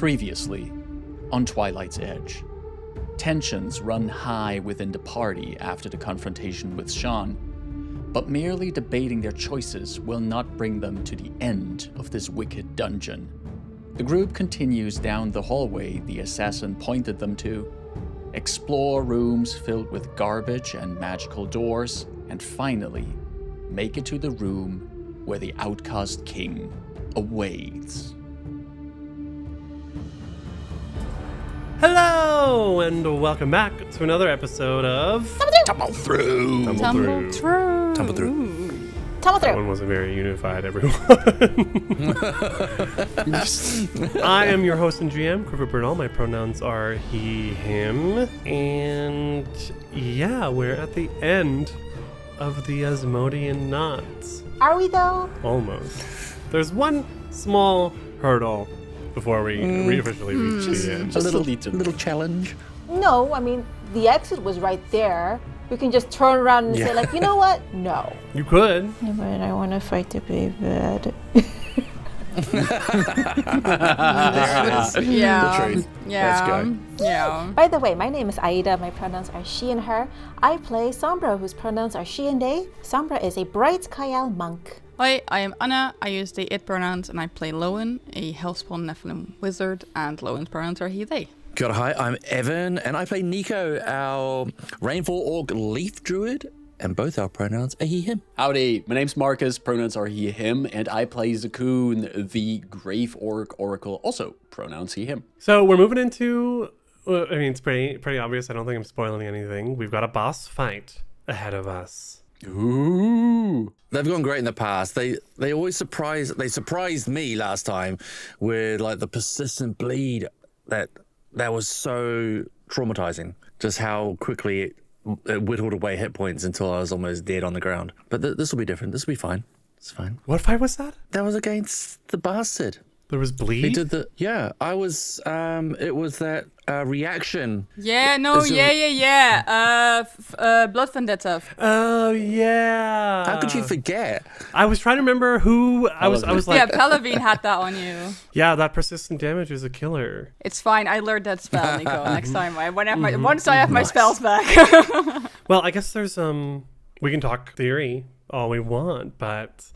Previously, on Twilight's Edge, tensions run high within the party after the confrontation with Sean, but merely debating their choices will not bring them to the end of this wicked dungeon. The group continues down the hallway the assassin pointed them to, explore rooms filled with garbage and magical doors, and finally make it to the room where the Outcast King awaits. Hello, and welcome back to another episode of Tumble Through! That one wasn't very unified, everyone. I am your host and GM, Criver Bernal. My pronouns are he, him. And yeah, we're at the end of the Asmodean knots. Are we though? Almost. There's one small hurdle before we officially reach the end. Just a little challenge. No, I mean, the exit was right there. We can just turn around and say, like, you know what? No. You could. Yeah, but I want to fight the big bad. There it is. Yeah. The truth. Yeah. Let's go. Yeah. By the way, my name is Aida. My pronouns are she and her. I play Sombra, whose pronouns are she and they. Sombra is a bright Kayal monk. Hi, I am Anna. I use the it pronouns and I play Lowen, a Hellspawn Nephilim wizard, and Lowen's pronouns are he, they. Kia ora, hi, I'm Evan, and I play Nico, our Rainfall Orc Leaf Druid, and both our pronouns are he, him. Howdy, my name's Marcus, pronouns are he, him, and I play Zakoon, the Grave Orc Oracle, also pronouns he, him. So we're moving into, I mean, it's pretty obvious. I don't think I'm spoiling anything. We've got a boss fight ahead of us. Ooh. They've gone great in the past. They always surprised me last time with like the persistent bleed that was so traumatizing. Just how quickly it whittled away hit points until I was almost dead on the ground. But this will be different. This will be fine. It's fine. What fight was that? That was against the bastard. There was bleed? He did I was, it was that reaction. Yeah, no, Is it- Blood Vendetta. Oh, yeah. How could you forget? I was trying to remember who, I was like, Yeah, Palavine had that on you. yeah, that persistent damage is a killer. It's fine, I learned that spell, Nico, next time. Once I have my spells back. Well, I guess there's, we can talk theory all we want, but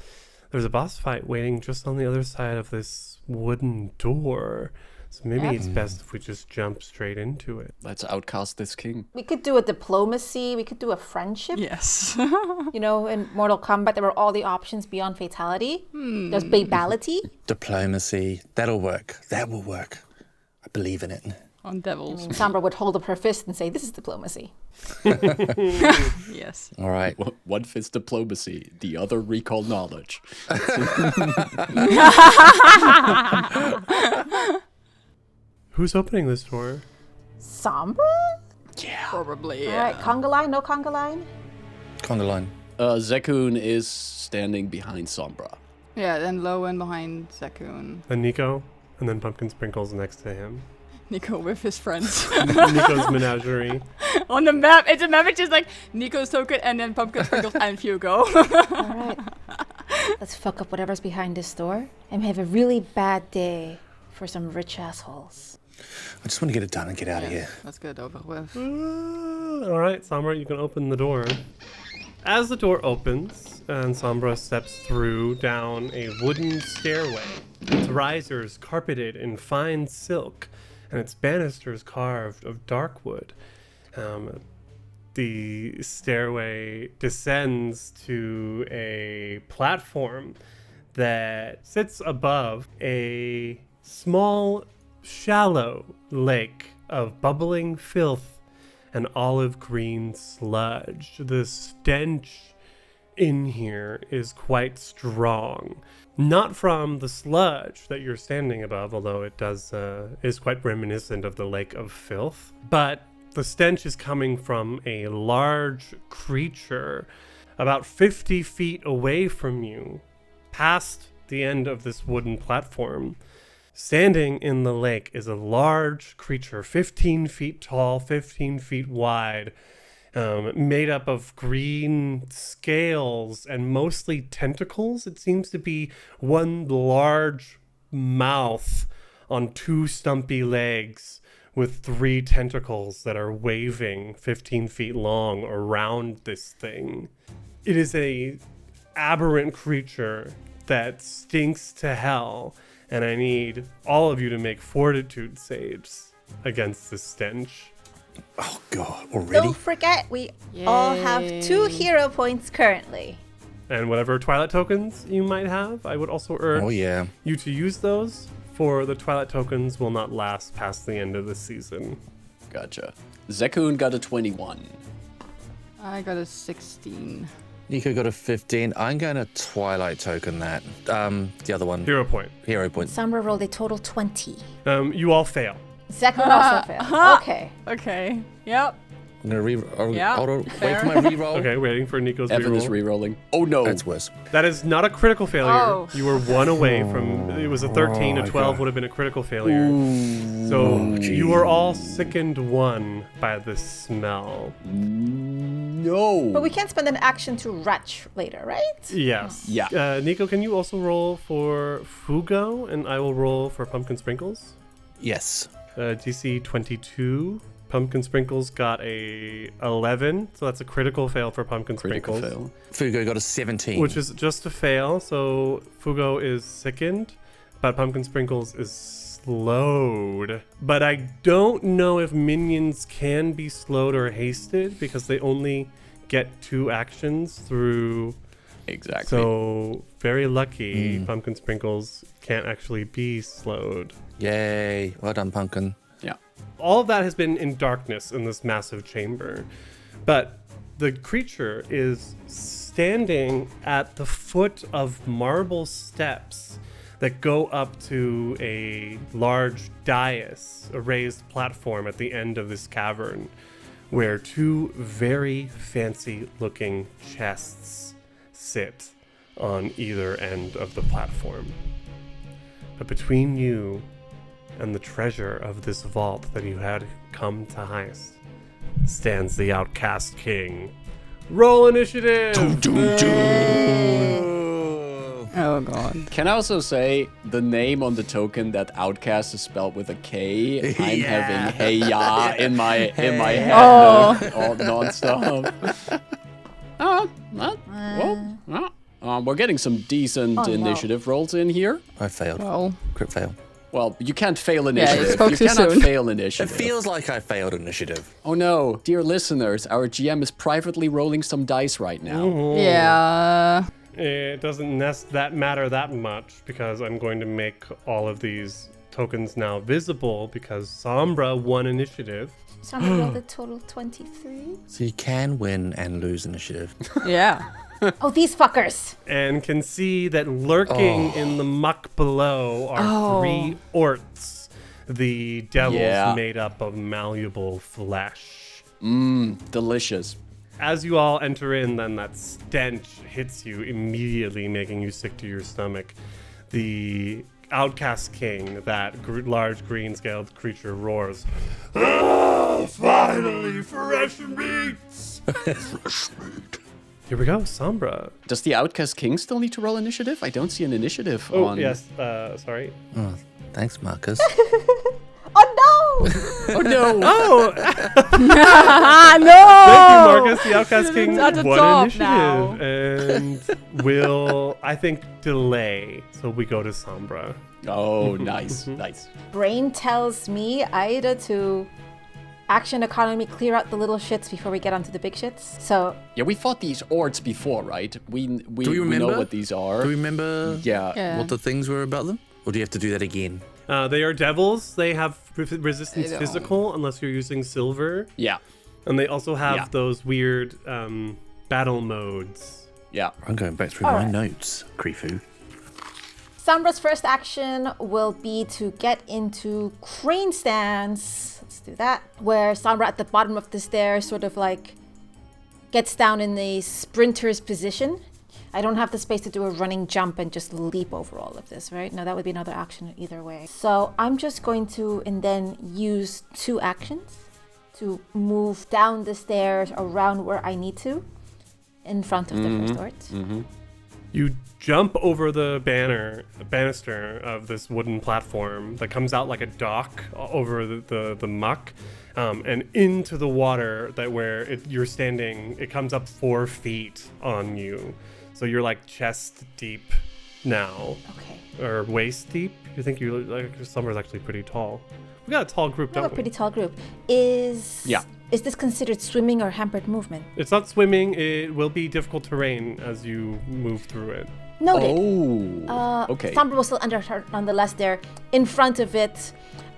there's a boss fight waiting just on the other side of this wooden door. So maybe it's best if we just jump straight into it. Let's outcast this king. We could do a diplomacy. We could do a friendship. Yes. You know, in Mortal Kombat, there were all the options beyond fatality. There's babality. Diplomacy. That'll work. That will work. I believe in it. On devils. Sombra would hold up her fist and say, this is diplomacy. Yes. All right. One fits diplomacy, the other recall knowledge. Who's opening this door? Sombra? Yeah. Probably, All right, conga line, no conga line? Conga line. Zakoon is standing behind Sombra. Yeah, then Lowen behind Zakoon. And Nico, and then Pumpkin Sprinkles next to him. Nico with his friends. Nico's menagerie. On the map, it's a map, it's just like Nico's token and then Pumpkin Sprinkles and Hugo. All right. Let's fuck up whatever's behind this door and have a really bad day for some rich assholes. I just want to get it done and get out of here. Let's get it over with. All right, Sombra, you can open the door. As the door opens, and Sombra steps through down a wooden stairway, its risers carpeted in fine silk, and its banisters carved of dark wood. The stairway descends to a platform that sits above a small, shallow lake of bubbling filth and olive green sludge. The stench in here is quite strong. Not from the sludge that you're standing above, although it is quite reminiscent of the lake of filth, but the stench is coming from a large creature about 50 feet away from you, past the end of this wooden platform. Standing in the lake is a large creature, 15 feet tall, 15 feet wide, made up of green scales and mostly tentacles. It seems to be one large mouth on 2 stumpy legs with 3 tentacles that are waving 15 feet long around this thing. It is a aberrant creature that stinks to hell, and I need all of you to make fortitude saves against this stench. Oh God, already? Don't forget, we all have 2 hero points currently. And whatever Twilight tokens you might have, I would also urge you to use those, for the Twilight tokens will not last past the end of the season. Gotcha. Zekun got a 21. I got a 16. Nico got a 15. I'm going to Twilight token that. The other one. Hero point. Hero point. Sombra rolled a total 20. You all fail. Zekun also failed. Okay. Okay. Yep. I'm going to re-roll. Yeah, Wait fair. for my re-roll. Okay, waiting for Nico's Evan is reroll. re-rolling. Oh no. That's worse. That is not a critical failure. Oh. You were 1 away from. It was a 13. A 12 would have been a critical failure. So you are all sickened 1 by the smell. No. But we can't spend an action to retch later, right? Yes. Yeah. Nico, can you also roll for Fugo, and I will roll for Pumpkin Sprinkles? Yes. DC 22. Pumpkin Sprinkles got a 11, so that's a critical fail for Pumpkin Critical Sprinkles. fail. Fugo got a 17. Which is just a fail, so Fugo is sickened, but Pumpkin Sprinkles is slowed. But I don't know if minions can be slowed or hasted, because they only get 2 actions through. Exactly. So, very lucky, Pumpkin Sprinkles can't actually be slowed. Yay. Well done, Pumpkin. Yeah. All of that has been in darkness in this massive chamber. But the creature is standing at the foot of marble steps that go up to a large dais, a raised platform at the end of this cavern, where 2 very fancy looking chests sit on either end of the platform. But between you and the treasure of this vault that you had come to heist stands the Outcast King. Roll initiative! Oh god. Can I also say the name on the token that Outcast is spelled with a K? I'm having hey ya in my head all nonstop. We're getting some decent initiative rolls in here. I failed. Well, Crit fail. Well, you can't fail you initiative. spoke you too cannot soon. fail It initiative. feels like I failed initiative. Oh no, dear listeners, our GM is privately rolling some dice right now. yeah. It doesn't matter that much, because I'm going to make all of these tokens now visible, because Sombra won initiative. Sombra rolled a total 23. So you can win and lose initiative. Yeah. Oh, these fuckers! And can see that lurking in the muck below are 3 orts, the devils made up of malleable flesh. Delicious. As you all enter in, then that stench hits you immediately, making you sick to your stomach. The Outcast King, that large green-scaled creature, roars, "Ah, finally, fresh meats!" Fresh meat. Here we go, Sombra. Does the Outcast King still need to roll initiative? I don't see an initiative Oh, on. yes, sorry. Oh, thanks, Marcus. Oh no! Oh no! Oh! No! Thank you, Marcus. The Outcast King It's at the won top initiative and will, I think, delay. So we go to Sombra. Oh, nice, nice. Brain tells me either to action economy, clear out the little shits before we get onto the big shits. So Yeah, we fought these orcs before, right? We Do you know remember? what these are. Do you remember Yeah. what the things were about them? Or do you have to do that again? They are devils. They have resistance They don't. physical unless you're using silver. Yeah. And they also have Yeah. those weird battle modes. Yeah. I'm going back through my notes, Krifu. Sombra's first action will be to get into crane stance. Let's do that. Where Sombra at the bottom of the stairs sort of like gets down in a sprinter's position. I don't have the space to do a running jump and just leap over all of this, right? No, that would be another action either way. So I'm just going to, and then use 2 actions to move down the stairs around where I need to in front of the first ort. You jump over the banister of this wooden platform that comes out like a dock over the muck, and into the water that where you're standing. It comes up 4 feet on you, so you're like chest deep now, Okay. or waist deep. You think you look like Summer's actually pretty tall. We got a tall group, We have don't a pretty tall group. Is this considered swimming or hampered movement? It's not swimming. It will be difficult terrain as you move through it. Noted. Oh. Okay. Sombra was still under her nonetheless there. In front of it,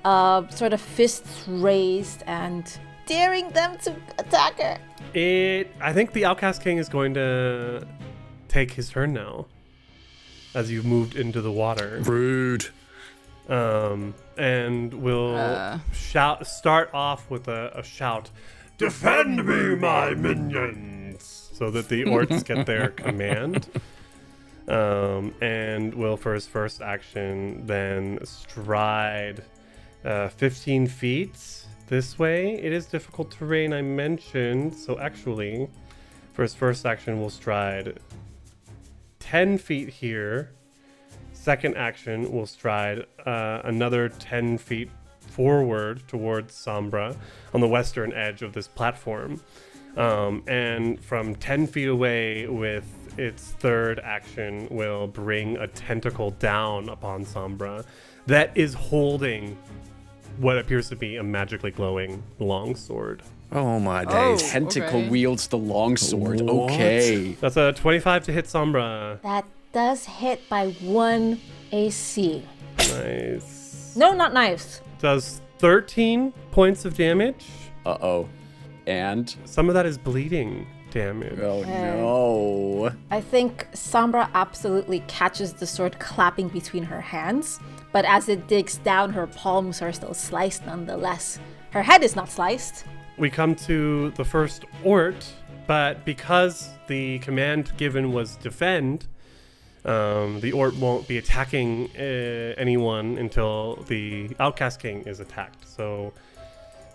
sort of fists raised and daring them to attack her. I think the Outcast King is going to take his turn now, as you've moved into the water. Rude. And will start off with a shout, "Defend me, my minions!" So that the orcs get their command. And will, for his first action, then stride 15 feet this way. It is difficult terrain, I mentioned. So actually, for his first action, will stride 10 feet here. Second action will stride another 10 feet forward towards Sombra on the western edge of this platform. And from 10 feet away with its third action will bring a tentacle down upon Sombra that is holding what appears to be a magically glowing longsword. Oh my days. Tentacle Okay. wields the longsword. What? Okay. That's a 25 to hit Sombra. That does hit by 1 AC. Nice. No, not knives. Does 13 points of damage. Uh-oh. And? Some of that is bleeding damage. Oh, no. I think Sombra absolutely catches the sword clapping between her hands, but as it digs down, her palms are still sliced nonetheless. Her head is not sliced. We come to the first Ort, but because the command given was defend, the Ort won't be attacking anyone until the Outcast King is attacked. So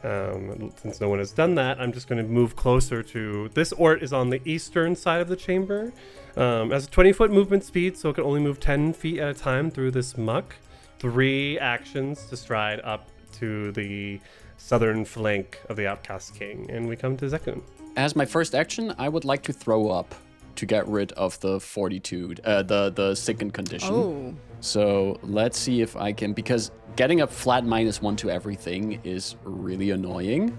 since no one has done that, I'm just going to move closer to... This Ort is on the eastern side of the chamber. It has a 20-foot movement speed, so it can only move 10 feet at a time through this muck. 3 actions to stride up to the southern flank of the Outcast King. And we come to Zekun. As my first action, I would like to throw up to get rid of the fortitude, the sickened condition. Oh. So let's see if I can, because getting a flat -1 to everything is really annoying.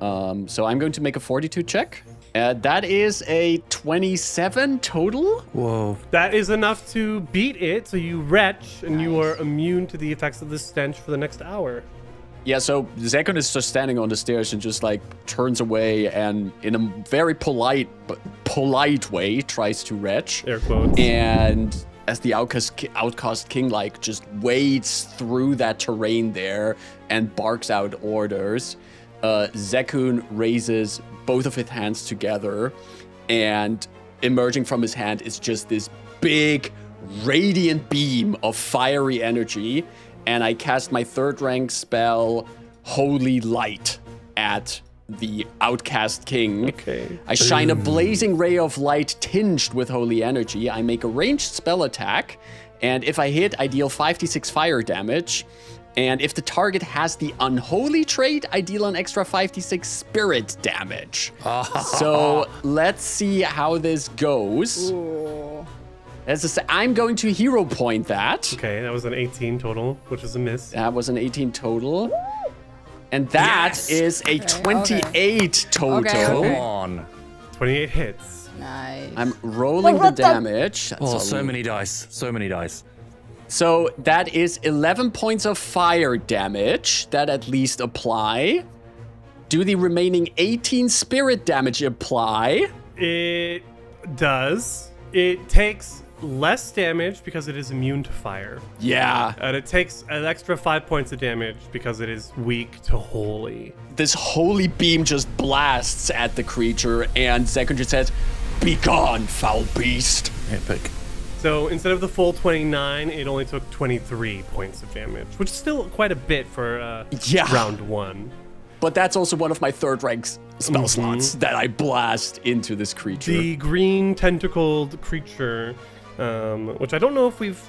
So I'm going to make a fortitude check. That is a 27 total. Whoa. That is enough to beat it, so you retch, and you are immune to the effects of the stench for the next hour. Yeah, so Zekun is just standing on the stairs and just like turns away and in a very polite way tries to retch. Air quotes. And as the Outcast King like just wades through that terrain there and barks out orders, Zekun raises both of his hands together, and emerging from his hand is just this big radiant beam of fiery energy. And I cast my 3rd rank spell, Holy Light, at the Outcast King. Okay. I shine a blazing ray of light tinged with holy energy. I make a ranged spell attack, and if I hit, I deal 5d6 fire damage. And if the target has the unholy trait, I deal an extra 5d6 spirit damage. So let's see how this goes. Ooh. I'm going to hero point that. Okay, that was an 18 total, which is a miss. That was an 18 total. And that is a 28 total. Okay, Come okay. on. 28 hits. Nice. I'm rolling the What the- damage. That's Oh, a so many dice. So many dice. So that is 11 points of fire damage that at least apply. Do the remaining 18 spirit damage apply? It does. It takes less damage because it is immune to fire. Yeah. And it takes an extra 5 points of damage because it is weak to holy. This holy beam just blasts at the creature, and Zekun just says, "Be gone, foul beast." Epic. So instead of the full 29, it only took 23 points of damage, which is still quite a bit for Yeah. round 1. But that's also one of my 3rd rank spell slots that I blast into this creature. The green tentacled creature which I don't know if we've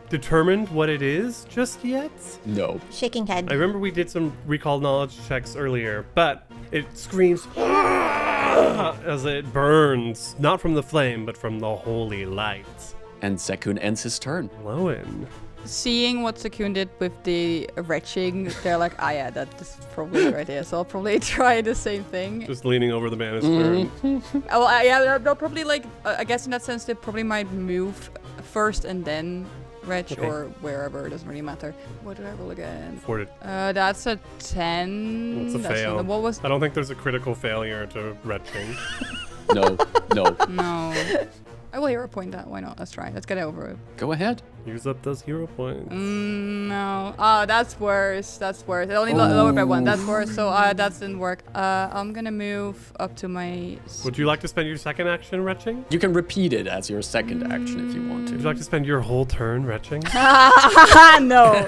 determined what it is just yet. No. Shaking head. I remember we did some recall knowledge checks earlier, but it screams as it burns, not from the flame, but from the holy light. And Sekun ends his turn. Lowen. Seeing what Sekun did with the retching, they're like, yeah, that's probably a good idea. So I'll probably try the same thing. Just leaning over the banister. Yeah, they'll probably I guess in that sense, they probably might move first and then retch or wherever. It doesn't really matter. What did I roll again? That's a 10. That's a fail. What was? I don't think there's a critical failure to retching. No. No. I will hero point that. Why not? Let's try. Let's get it over with. Go ahead. Use up those hero points. No. Oh, that's worse. That's worse. It only lowered by 1. That's worse. So that didn't work. I'm gonna move up to my. Would you like to spend your second action retching? You can repeat it as your second action if you want to. Would you like to spend your whole turn retching? No.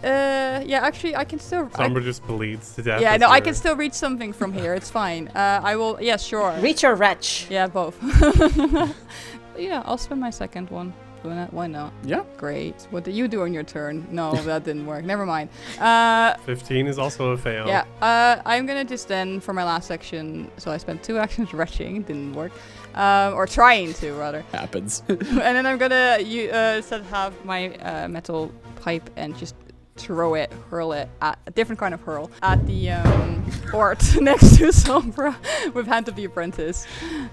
Yeah, actually, I can still. Sombra just bleeds to death. Yeah, as no, I you're- can still reach something from here. It's fine. I will. Yeah, sure. Reach or retch? Yeah, both. Yeah, I'll spend my second one doing that. Why not? Yeah. Great. What did you do on your turn? No, that didn't work. Never mind. 15 is also a fail. Yeah. I'm gonna just then for my last section. So I spent 2 actions retching. Didn't work. Or trying to rather. Happens. And then I'm gonna have my metal pipe and just hurl it at a different kind of hurl at the Ort next to Sombra with Hand of the Apprentice.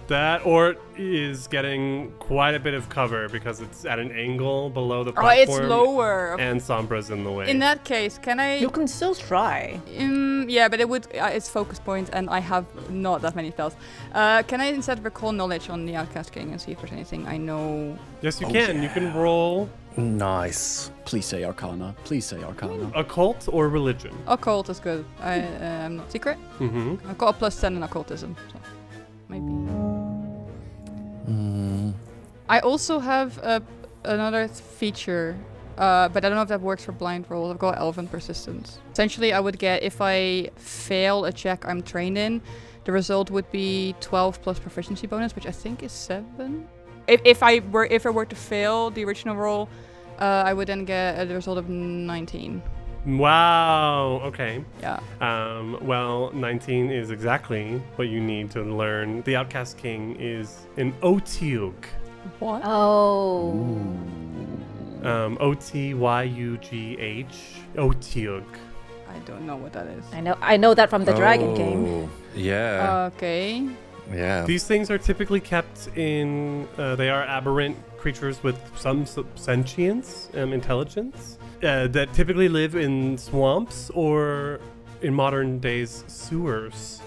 That Ort is getting quite a bit of cover because it's at an angle below the Oh, platform. it's lower. And Sombra's in the way. In that case, can I? You can still try. Yeah, but it would. It's focus point, and I have not that many spells. Can I instead recall knowledge on the Outcast King and see if there's anything I know? Yes, you can. yeah. You can roll Nice. Please say Arcana. Please say Arcana. occult or religion. Occult is good. I'm not secret. Mm-hmm. I've got a +10 in occultism, so maybe. I also have another feature, but I don't know if that works for blind rolls. I've got Elven Persistence. Essentially, I would get, if I fail a check I'm trained in, the result would be 12 plus proficiency bonus, which I think is 7. If I were to fail the original roll, I would then get the result of 19. Wow. Okay. Yeah. Well, 19 is exactly what you need to learn. The Outcast King is an Otyugh. What? Oh. Otyugh. Otyugh. I don't know what that is. I know that from the dragon game. Yeah. Okay. Yeah. These things are typically kept in. They are aberrant creatures with some sentience, intelligence, that typically live in swamps or, in modern days, sewers.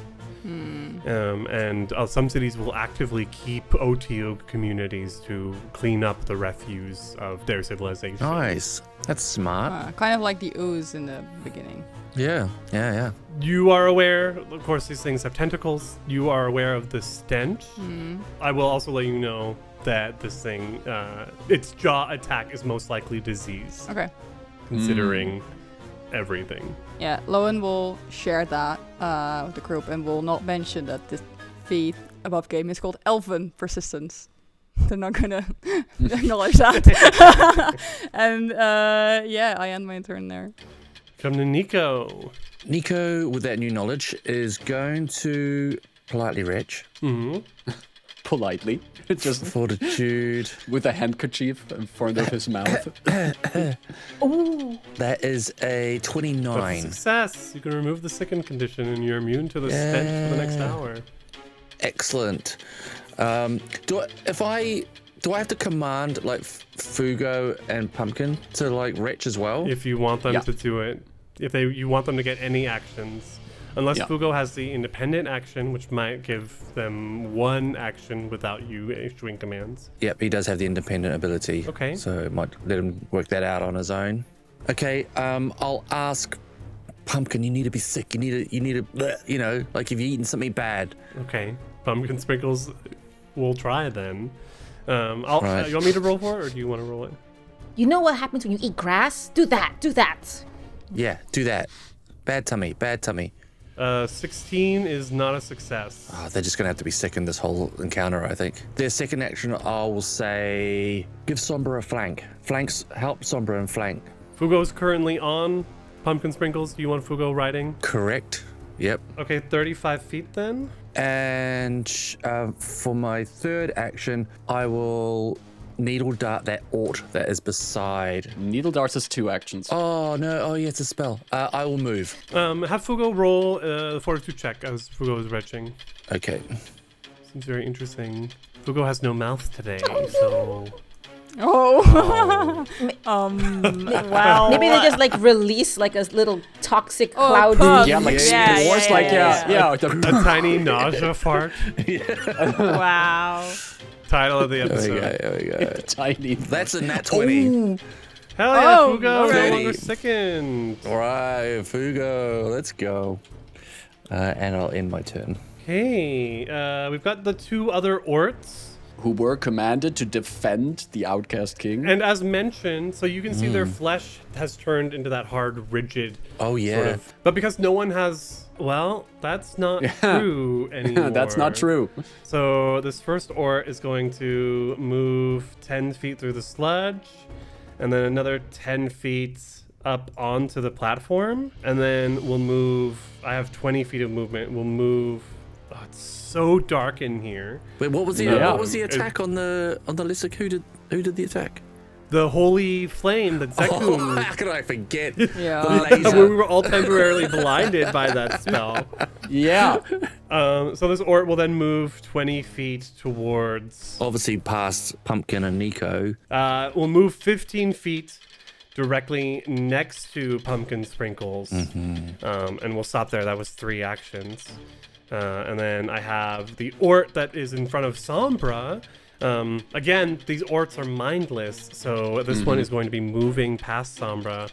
And some cities will actively keep Otyugh communities to clean up the refuse of their civilization. Nice. That's smart. Kind of like the ooze in the beginning. Yeah. You are aware, of course, these things have tentacles. You are aware of the stench. I will also let you know that this thing, its jaw attack is most likely disease, Okay. considering everything. Yeah, Lowen will share that with the group and will not mention that this feat above game is called Elven Persistence. They're not gonna acknowledge that. And yeah, I end my turn there. Come to Nico. Nico, with that new knowledge, is going to politely retch. Mm-hmm. Politely. Just Fortitude. with a handkerchief in front of his mouth. Ooh. That is a That's a 29. success. You can remove the sicken condition and you're immune to the stench for the next hour. Excellent. Do I have to command like Fugo and Pumpkin to like retch as well? If you want them Yeah. to do it. If you want them to get any actions. Unless Yeah. Fugo has the independent action, which might give them one action without you issuing commands. Yep, he does have the independent ability. Okay. So it might let him work that out on his own. Okay, I'll ask Pumpkin, you need to be sick. You need to, you know, like if you've eaten something bad. Okay. Pumpkin Sprinkles will try then. Right. You want me to roll for it, or do you want to roll it? You know what happens when you eat grass? Do that. Yeah, do that. Bad tummy. 16 is not a success. Oh, they're just going to have to be sick in this whole encounter, I think. Their second action, I will say, give Sombra a flank. Flanks, help Sombra and flank. Fugo's currently on pumpkin sprinkles. Do you want Fugo riding? Correct. Yep. Okay, 35 feet then. And for my third action, I will needle dart that Ort that is beside. Needle darts is 2 actions. Oh, no. Oh, yeah, it's a spell. I will move. Have Fugo roll the fortitude check as Fugo is retching. Okay. Seems very interesting. Fugo has no mouth today, so... Oh. Wow. Maybe they just like release like a little toxic cloud. puff. Yeah, like Yeah, spores, yeah, like, yeah. A tiny nausea fart. Wow. Title of the There we episode. go. There we go. Tiny. That's a nat 20. Hell yeah, Oh, Fugo, no okay. longer sickened. All right, Fugo. Let's go. And I'll end my turn. Okay, we've got the 2 other Orts. Who were commanded to defend the Outcast King. And as mentioned, so you can see their flesh has turned into that hard, rigid Oh, yeah. sort of. But because no one has, well, that's not true anymore. That's not true. So this first Ort is going to move 10 feet through the sludge, and then another 10 feet up onto the platform, and then we'll move. I have 20 feet of movement. We'll move. Oh, it's so dark in here. Wait, what was the Yeah. what was the attack on the Lysic? Who did the attack? The holy flame that Oh, Zekun. how could I forget? Yeah. The laser. When we were all temporarily blinded by that spell. Yeah. So this Ort will then move 20 feet towards. Obviously past Pumpkin and Nico. We'll move 15 feet directly next to Pumpkin Sprinkles. And we'll stop there. That was 3 actions. And then I have the Ort that is in front of Sombra. Again, these Orts are mindless, so this one is going to be moving past Sombra,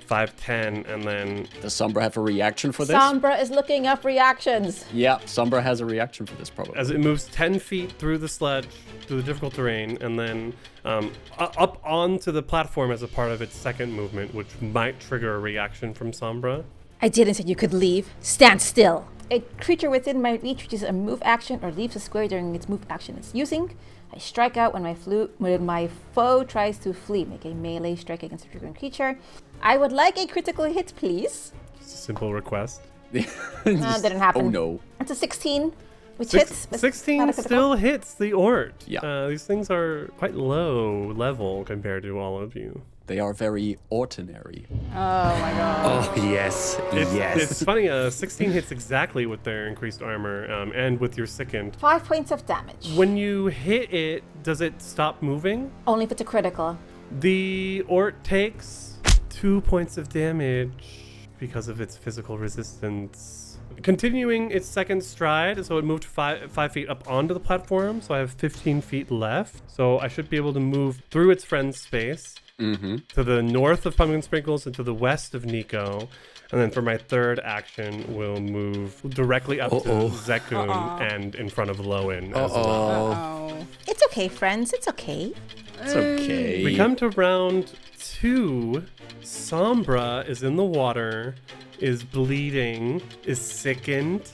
5'10", and then... Does Sombra have a reaction for this? Sombra is looking up reactions. Yeah, Sombra has a reaction for this probably. As it moves 10 feet through the sludge, through the difficult terrain, and then up onto the platform as a part of its second movement, which might trigger a reaction from Sombra. I didn't say you could leave. Stand still. A creature within my reach reaches a move action or leaves a square during its move action it's using. I strike out when my foe tries to flee. Make a melee strike against a triggering creature. I would like a critical hit, please. Just a simple request. Didn't happen. Oh no. It's a 16, which hits. but 16 not a critical. still hits the Ort. Yeah. These things are quite low level compared to all of you. They are very ordinary. Oh my god. Oh, yes. It's funny, 16 hits exactly with their increased armor and with your sickened. 5 points of damage. When you hit it, does it stop moving? Only if it's a critical. The Ort takes 2 points of damage because of its physical resistance. Continuing its second stride, so it moved 5 feet up onto the platform, so I have 15 feet left. So I should be able to move through its friend's space. To the north of Pumpkin Sprinkles and to the west of Nico. And then for my third action, we'll move directly up to Zekun and in front of Lowen as well. Oh. It's okay, friends. It's okay. It's okay. We come to round 2. Sombra is in the water, is bleeding, is sickened,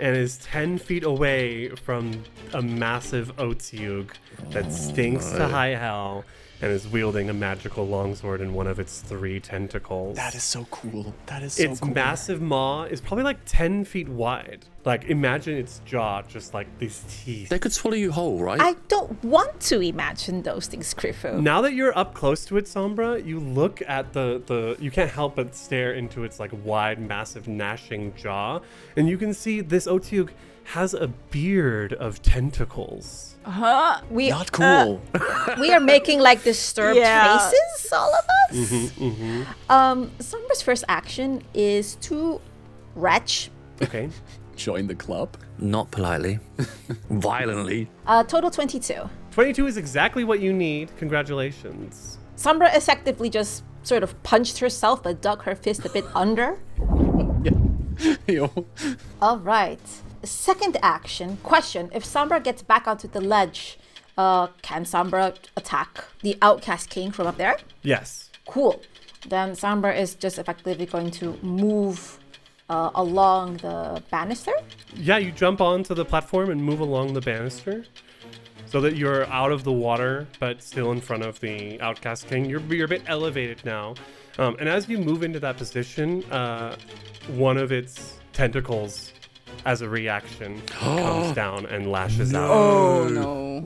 and is 10 feet away from a massive Otyugh that stinks to high hell and is wielding a magical longsword in one of its 3 tentacles. That is so cool. That is so Its cool. massive maw is probably like 10 feet wide. Like, imagine its jaw, just like these teeth. They could swallow you whole, right? I don't want to imagine those things, Krifu. Now that you're up close to it, Sombra, you look at the you can't help but stare into its like wide, massive, gnashing jaw, and you can see this Otyugh has a beard of tentacles. We Not cool. we are making like disturbed Yeah. faces, all of us. Sombra's first action is to retch. Okay. Join the club. Not politely. Violently. Total 22. 22 is exactly what you need. Congratulations. Sombra effectively just sort of punched herself but dug her fist a bit under. Yo. All right. Second action. Question. If Sombra gets back onto the ledge, can Sombra attack the Outcast King from up there? Yes. Cool. Then Sombra is just effectively going to move along the banister. Yeah, you jump onto the platform and move along the banister so that you're out of the water, but still in front of the Outcast King. You're a bit elevated now. And as you move into that position, one of its tentacles, as a reaction, comes down and lashes out. Oh no.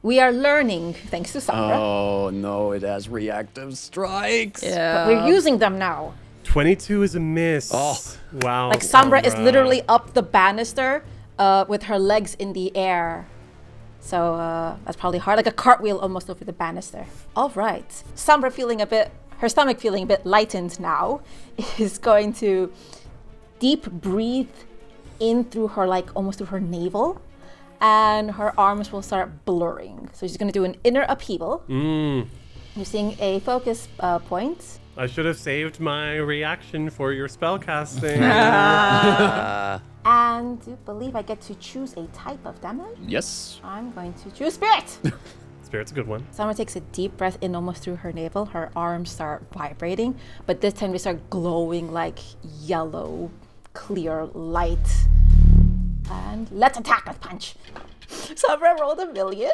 We are learning, thanks to Sombra. Oh no, it has reactive strikes. Yeah. But we're using them now. 22 is a miss. Oh. Wow. Like Sombra is literally up the banister with her legs in the air. So that's probably hard, like a cartwheel almost over the banister. All right. Sombra her stomach feeling a bit lightened now, is going to deep breathe in through her, like almost through her navel, and her arms will start blurring. So she's going to do an inner upheaval using a focus point. I should have saved my reaction for your spell casting. And I believe I get to choose a type of damage. Yes. I'm going to choose Spirit. Spirit's a good one. Someone takes a deep breath in almost through her navel. Her arms start vibrating, but this time they start glowing like yellow, clear light. And let's attack with punch. Sombra rolled 1,000,000.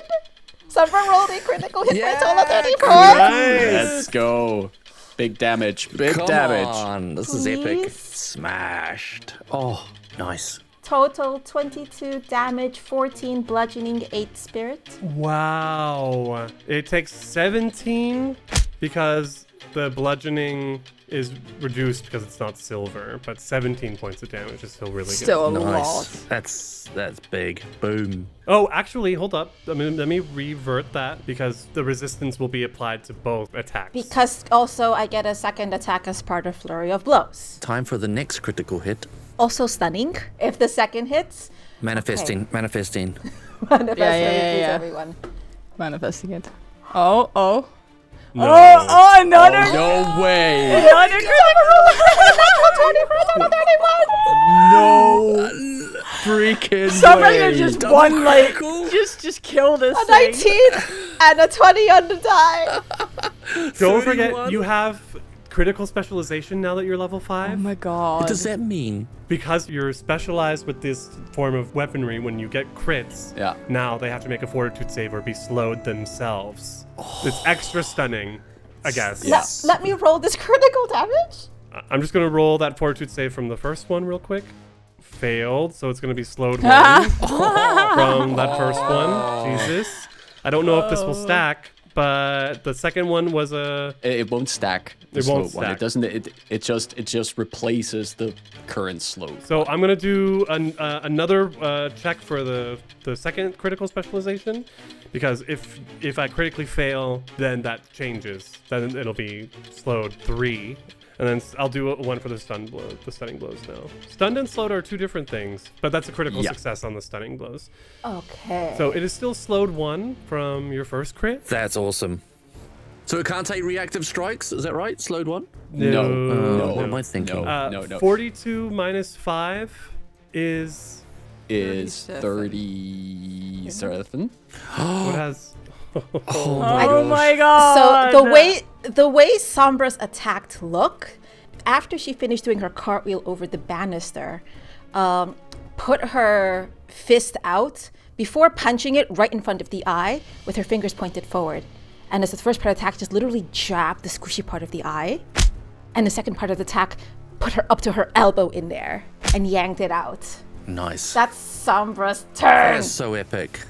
Sombra rolled a critical hit for a total of 34. Let's go. Big damage. Big damage. Come on, this is epic. Please. Smashed. Oh, nice. Total 22 damage, 14 bludgeoning, 8 spirit. Wow. It takes 17 because the bludgeoning is reduced because it's not silver, but 17 points of damage is still really good. Still a Nice. lot. That's big. Boom. Oh, actually, hold up. Let me revert that because the resistance will be applied to both attacks. Because also I get a second attack as part of Flurry of Blows. Time for the next critical hit. Also stunning if the second hits. Manifesting. Manifest Yeah. everyone. Manifesting it. Oh. No. Oh, another. No way. Another No freaking Somebody way. just one like just kill this A thing. 19 and a 20 on the die. Don't forget, 31. you have critical specialization now that you're level 5. Oh my god. What does that mean? Because you're specialized with this form of weaponry, when you get crits, Yeah. now they have to make a fortitude save or be slowed themselves. It's extra stunning, I guess. Yeah. Let me roll this critical damage. I'm just going to roll that fortitude save from the first one real quick. Failed, so it's going to be slowed 1 from that first one. Jesus. I don't know if this will stack, but the second one was a... It won't stack. The It won't slow one. stack. It doesn't. It just replaces the current slow. So I'm going to do another check for the second critical specialization, because if I critically fail, then that changes. Then it'll be slowed 3. And then I'll do one for the stunning blows now. Stunned and slowed are 2 different things, but that's a critical Yeah. success on the stunning blows. Okay. So it is still slowed 1 from your first crit. That's awesome. So it can't take reactive strikes, is that right? Slowed 1? No. What am I thinking? No. 42 minus 5 is... Is 37. 37. What has... Oh my god. So the way Sombra's attack look, after she finished doing her cartwheel over the banister, put her fist out before punching it right in front of the eye with her fingers pointed forward. And as the first part of the attack, just literally jabbed the squishy part of the eye. And the second part of the attack put her up to her elbow in there and yanked it out. Nice. That's Sombra's turn. That's so epic.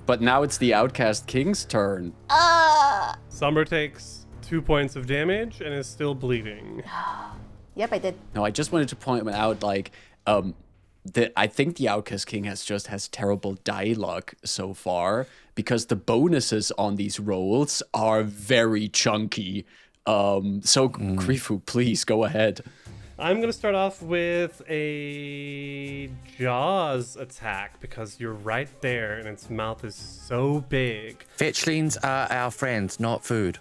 But now it's the Outcast King's turn. Sombra takes 2 points of damage and is still bleeding. Yep, I did. No, I just wanted to point out, like, that I think the Outcast King has terrible die luck so far, because the bonuses on these rolls are very chunky. Grifu, please go ahead. I'm going to start off with a Jaws attack because you're right there and its mouth is so big. Fetchlings are our friends, not food.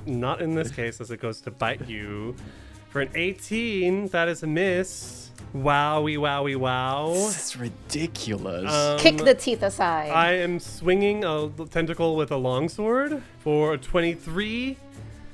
Not in this case, as it goes to bite you. For an 18, that is a miss. Wowie, wowie, wow. This is ridiculous. Kick the teeth aside. I am swinging a tentacle with a longsword for a 23.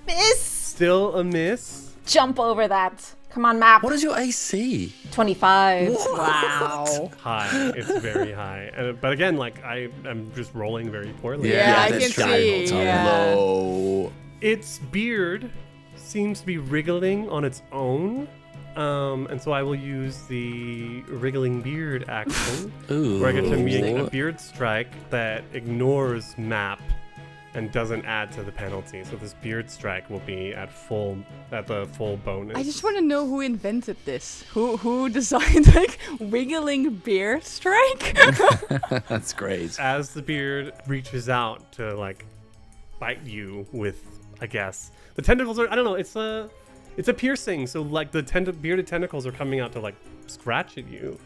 Miss! Still a miss. Jump over that. Come on, map. What is your AC? 25. Wow. High. It's very high. But again, like I'm just rolling very poorly. Yeah, I that's can true. see. It's Yeah. low. Its beard seems to be wriggling on its own. And so I will use the wriggling beard action, Ooh. where I get to make a beard strike that ignores map and doesn't add to the penalty. So this beard strike will be at the full bonus. I just want to know who invented this. Who designed like wiggling beard strike? That's great. As the beard reaches out to like bite you with, I guess the tentacles are. I don't know. It's a piercing. So like the bearded tentacles are coming out to like scratch at you.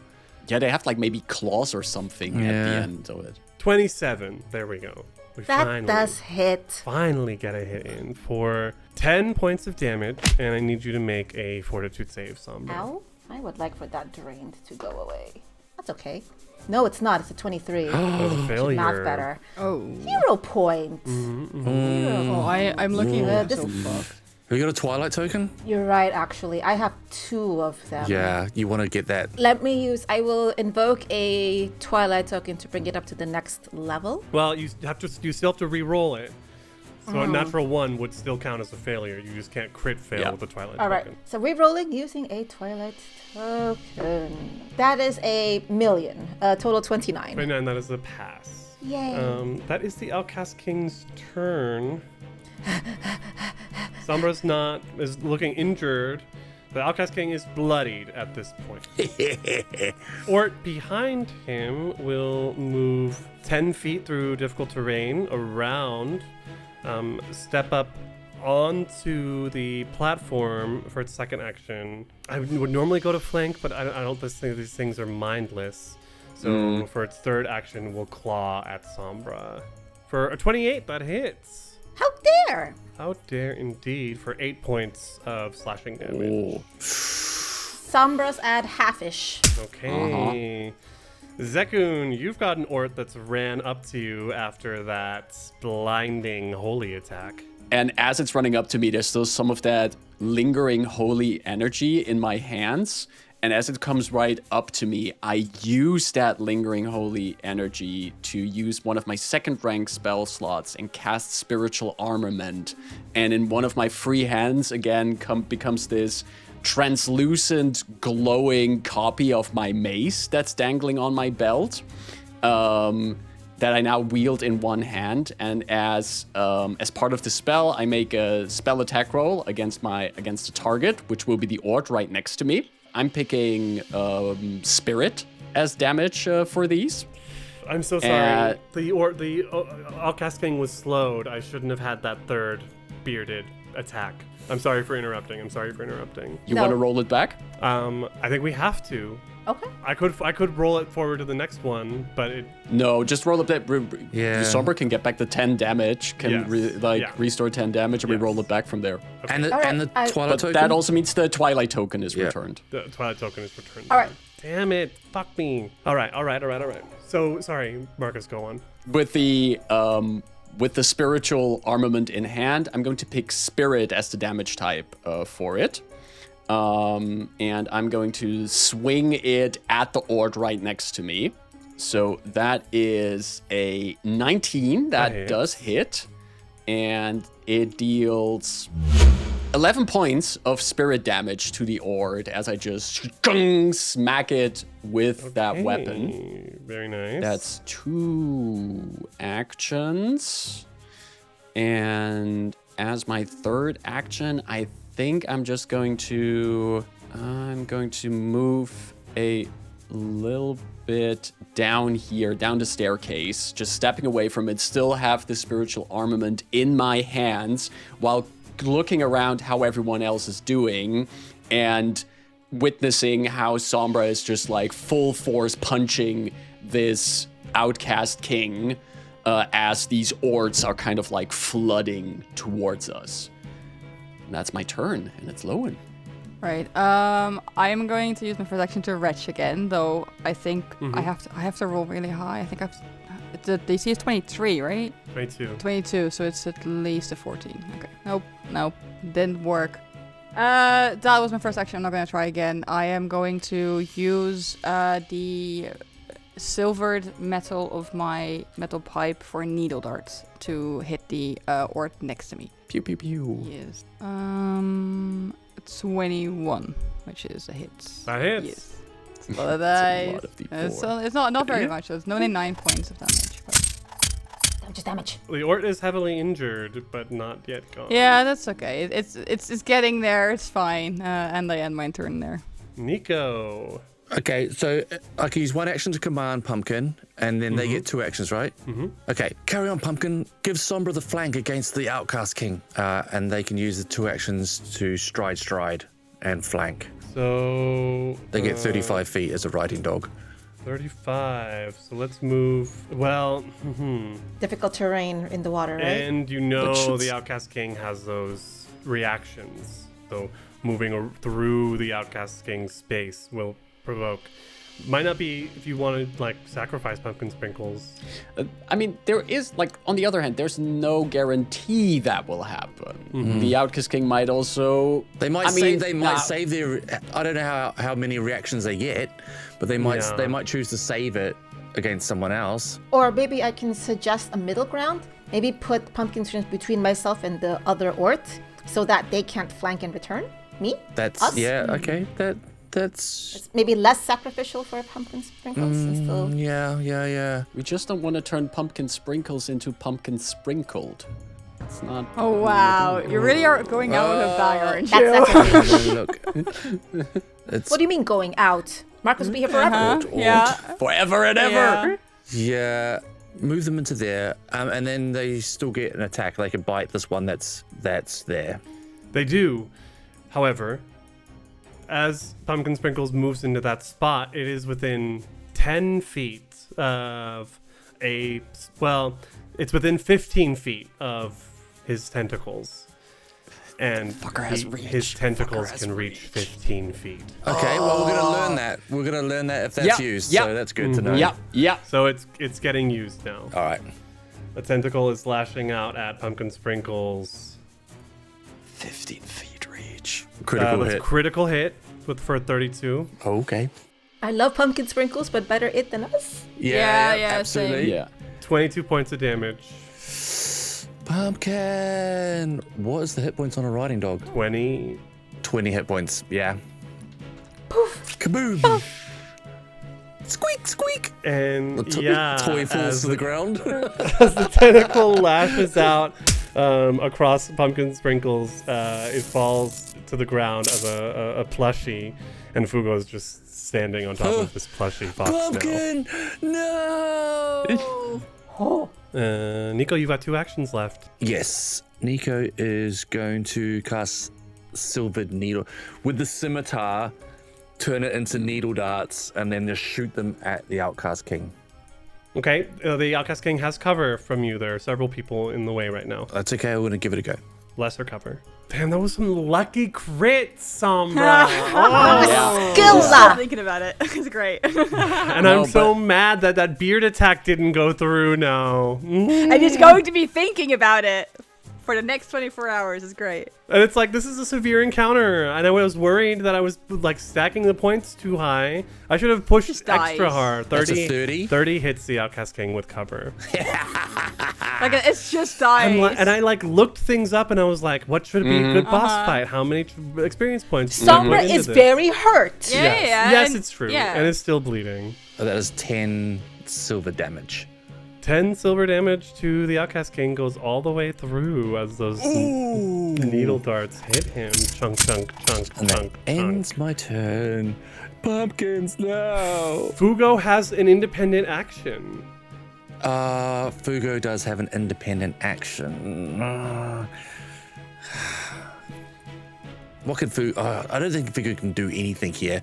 Yeah, they have like maybe claws or something at the Yeah. end of it. 27. There we go. We That does hit. finally get a hit in for 10 points of damage, and I need you to make a fortitude save, Sombra. Ow. I would like for that drained to go away. That's okay. No, it's not. It's a 23. Oh, Should failure. math better. Oh. 0 points. Oh, I'm looking at this- so fucked. Have you got a Twilight token? You're right, actually. I have 2 of them. Yeah, you want to get that. I will invoke a Twilight token to bring it up to the next level. Well, you still have to re-roll it. So a natural 1 would still count as a failure. You just can't crit fail Yeah. with the Twilight All right. token. So re-rolling using a Twilight token. That is a million. Total 29. 29, that is a pass. Yay. That is the Outcast King's turn. Sombra's is looking injured. The Outcast King is bloodied at this point. Ort behind him will move 10 feet through difficult terrain around, step up onto the platform for its second action. I would normally go to flank, but I don't think these things are mindless. So for its third action, we'll claw at Sombra. For a 28, that hits. How dare! How dare indeed for 8 points of slashing damage. Oh. Sombras add halfish. Okay. Zekun, you've got an Ort that's ran up to you after that blinding holy attack. And as it's running up to me, there's still some of that lingering holy energy in my hands. And as it comes right up to me, I use that lingering holy energy to use one of my second rank spell slots and cast spiritual armament. And in one of my free hands, again, becomes this translucent, glowing copy of my mace that's dangling on my belt. That I now wield in one hand, and as part of the spell, I make a spell attack roll against the target, which will be the Ort right next to me. I'm picking Spirit as damage for these. I'm so sorry. The Outcast King was slowed. I shouldn't have had that third bearded attack. I'm sorry for interrupting. You No. want to roll it back? I think we have to. Okay. I could roll it forward to the next one, but it No, just roll it back. Yeah. Somber can get back the 10 damage, Yes. Yeah. restore 10 damage, and we Yes. roll it back from there. And the, All right, and the I- Twilight But token? that also means the Twilight token is Yeah. returned. the Twilight token is returned. All right. Damn it. Fuck me. All right. So, sorry, Marcus, go on. With the spiritual armament in hand, I'm going to pick Spirit as the damage type for it. And I'm going to swing it at the Ort right next to me. So that is a 19. That hits. does hit. And it deals 11 points of spirit damage to the Ort as I just smack it with that weapon. Hey, very nice. That's 2 actions. And as my third action, I think I'm going to move a little bit down here, down the staircase, just stepping away from it, still have the spiritual armament in my hands while looking around how everyone else is doing and witnessing how Sombra is just like full force punching this Outcast King as these Orts are kind of like flooding towards us. And that's my turn, and it's Lowen. Right. I'm going to use my first action to retch again, though I think Mm-hmm. I have to roll really high. I think the DC is 23, right? 22. 22, so it's at least a 14. Okay. Nope. Didn't work. That was my first action. I'm not going to try again. I am going to use the silvered metal of my metal pipe for needle darts to hit the ort next to me. Pew pew pew. Yes. 21, which is a hit. That hits. Yes. It's a lot of That's a dice. lot of D4. It's not very much. It's only 9 points of damage. But... Damage. The Ort is heavily injured, but not yet gone. Yeah, that's okay. It's getting there. It's fine. And I end my turn there. Nico. Okay, so I can use one action to command Pumpkin, and then they get 2 actions, right? Mm-hmm. Okay, carry on, Pumpkin. Give Sombra the flank against the Outcast King, and they can use the 2 actions to stride, and flank. So They get 35 feet as a riding dog. 35. So let's move. Well, Difficult terrain in the water, right? and you know But the Outcast King has those reactions. So moving through the Outcast King's space will provoke. Might not be if you want to like sacrifice pumpkin sprinkles. I mean, there is, like, on the other hand, there's no guarantee that will happen. The Outcast King might also... They might I mean, save their. I don't know how many reactions they get, but they might choose to save it against someone else. Or maybe I can suggest a middle ground. Maybe put pumpkin strings between myself and the other Ort so that they can't flank in return. Me? That's Us? okay. That's It's maybe less sacrificial for pumpkin sprinkles and still... yeah. We just don't want to turn pumpkin sprinkles into pumpkin sprinkled. It's not... Oh wow, you really are going out with a bang, aren't you? That's sacrificial. Look, it's What do you mean going out? Marcus will be here forever. Yeah. Forever and ever! yeah. Move them into there, and then they still get an attack. They can bite this one that's there. They do. However, as Pumpkin Sprinkles moves into that spot, it is within 10 feet of it's within 15 feet of his tentacles. And Fucker has reach. his tentacles Fucker has can reach 15 feet. Okay, well, we're gonna learn that. We're gonna learn that if that's used. So that's good to know. Yeah. So it's getting used now. All right. A tentacle is lashing out at Pumpkin Sprinkles. 15 feet reach. Critical That's hit. critical hit for 32. Okay. I love pumpkin sprinkles, but better it than us. Yeah, absolutely. Yeah. 22 points of damage. Pumpkin. What is the hit points on a riding dog? 20. 20 hit points. Yeah. Poof. Kaboom. Poof. Squeak, squeak. And Toy falls as to the ground. as the tentacle lashes out across Pumpkin Sprinkles, it falls to the ground as a plushie, and Fugo is just standing on top of this plushie fox Pumpkin. No. Oh. now. Nico, you've got 2 actions left. Yes. Nico is going to cast Silvered Needle with the scimitar, turn it into needle darts, and then just shoot them at the Outcast King. Okay, the Outcast King has cover from you. There are several people in the way right now. That's okay. I'm going to give it a go. Lesser cover. Damn, that was some lucky crits, Sombra. Skills Still up. thinking about it. It's great. And I'm so mad that beard attack didn't go through now. I'm just going to be thinking about it for the next 24 hours. It's great. And it's like, this is a severe encounter. And I was worried that I was like stacking the points too high. I should have pushed Just extra dies. hard. That's a 30? 30 hits the Outcast King with cover. Like it's just dice. And I like looked things up and I was like, what should be a good boss fight? How many experience points? do I put Sombra into is this? very hurt. Yeah, Yes, yeah, yes, and- it's true. yeah. And it's still bleeding. That is 10 silver damage. 10 silver damage to the Outcast King goes all the way through as those needle darts hit him. Chunk, chunk, chunk, And that chunk, ends chunk. my turn. Pumpkins, no. Fugo has an independent action. Fugo does have an independent action. What can Fugo... I don't think Fugo can do anything here.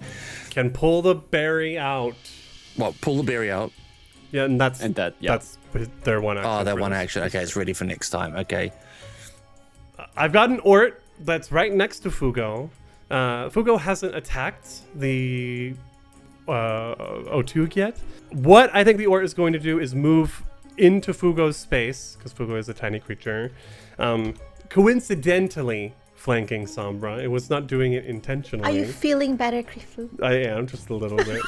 Can pull the berry out. Well, pull the berry out. Yeah, and that's yeah. their one action. Oh, that for one this. action. Okay, it's ready for next time. Okay. I've got an Ort that's right next to Fugo. Fugo hasn't attacked the O2 yet. What I think the Ort is going to do is move into Fugo's space, because Fugo is a tiny creature. Coincidentally, flanking Sombra. It was not doing it intentionally. Are you feeling better, Krifu? I am, just a little bit.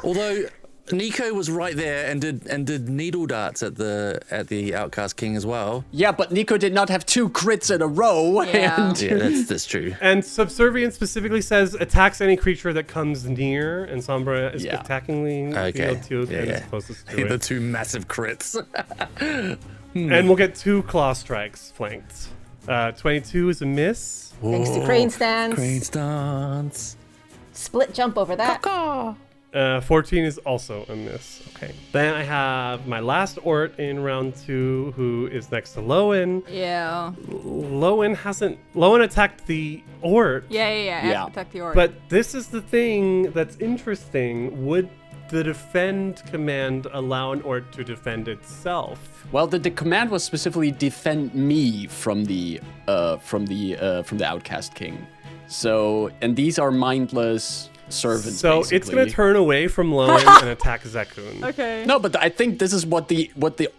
Although Nico was right there and did needle darts at the Outcast King as well. Yeah, but Nico did not have 2 crits in a row. Yeah. And Yeah, that's true. And Subservient specifically says attacks any creature that comes near, and Sombra is Yeah. attackingly Okay. to Yeah, yeah. closest to The it. 2 massive crits. And we'll get 2 claw strikes flanked. 22 is a miss. Thanks to Crane Stance. Crane stance. Split jump over that. 14 is also a miss. Okay. Then I have my last Ort in round 2, who is next to Lowen. Yeah. Lowen attacked the Ort. Yeah. Attack the orc. But this is the thing that's interesting. Would the defend command allow an Ort to defend itself? well, the command was specifically defend me from the Outcast King. So, and these are mindless servants. So basically. it's gonna turn away from Lowen and attack Zekun. Okay. No, but I think this is what the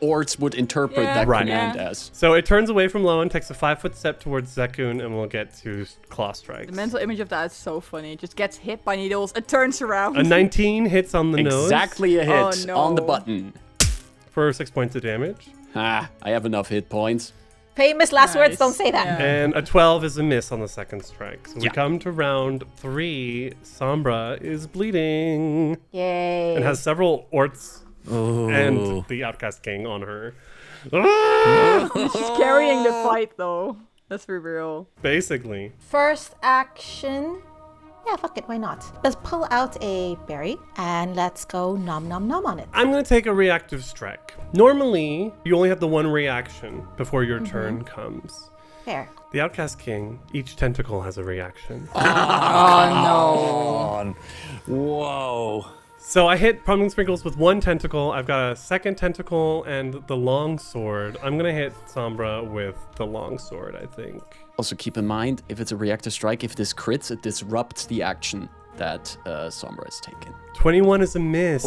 Orts would interpret Yeah. that Right. command Yeah. as. So it turns away from Lowen, takes a 5-foot step towards Zekun, and we'll get 2 claw strikes. The mental image of that is so funny. It just gets hit by needles. It turns around. A 19 hits on the nose Exactly a hit Oh, no. on the button. for 6 points of damage. Ah, I have enough hit points. Famous last words, Nice. don't say that. Yeah. And a 12 is a miss on the second strike. So we Yeah. come to round 3. Sombra is bleeding Yay. and has several Orts Oh. and the Outcast King on her. She's carrying the fight, though. Let's be real. Basically. First action. Yeah, fuck it, why not? Let's pull out a berry and let's go nom nom nom on it. I'm going to take a reactive strike. Normally, you only have the 1 reaction before your turn comes. Fair. The Outcast King, each tentacle has a reaction. On. Whoa. So I hit Pumpkin Sprinkles with 1 tentacle. I've got a second tentacle and the long sword. I'm going to hit Sombra with the long sword, I think. Also keep in mind, if it's a reactive strike, if this crits, it disrupts the action that Sombra has taken. 21 is a miss.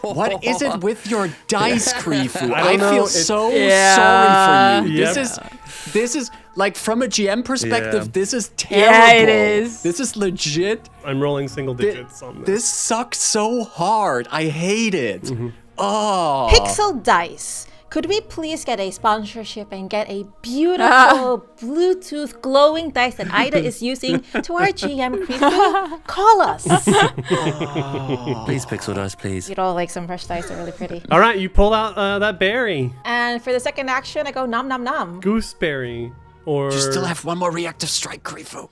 What is it with your dice, Krifu? I I don't know, feel it's- so Yeah. sorry for you. Yep. This is like from a GM perspective, Yeah. this is terrible. Yeah, it is. This is legit. I'm rolling single digits on this. This sucks so hard. I hate it. Mm-hmm. Oh. Pixel Dice. Could we please get a sponsorship and get a beautiful Bluetooth glowing dice that Ida is using to our GM Krifu? Call us. Please, Pixel Dice, please. You know, like some fresh dice are really pretty. All right, you pull out that berry. And for the second action, I go nom nom nom. Gooseberry. Or... You still have one more reactive strike, Krifu.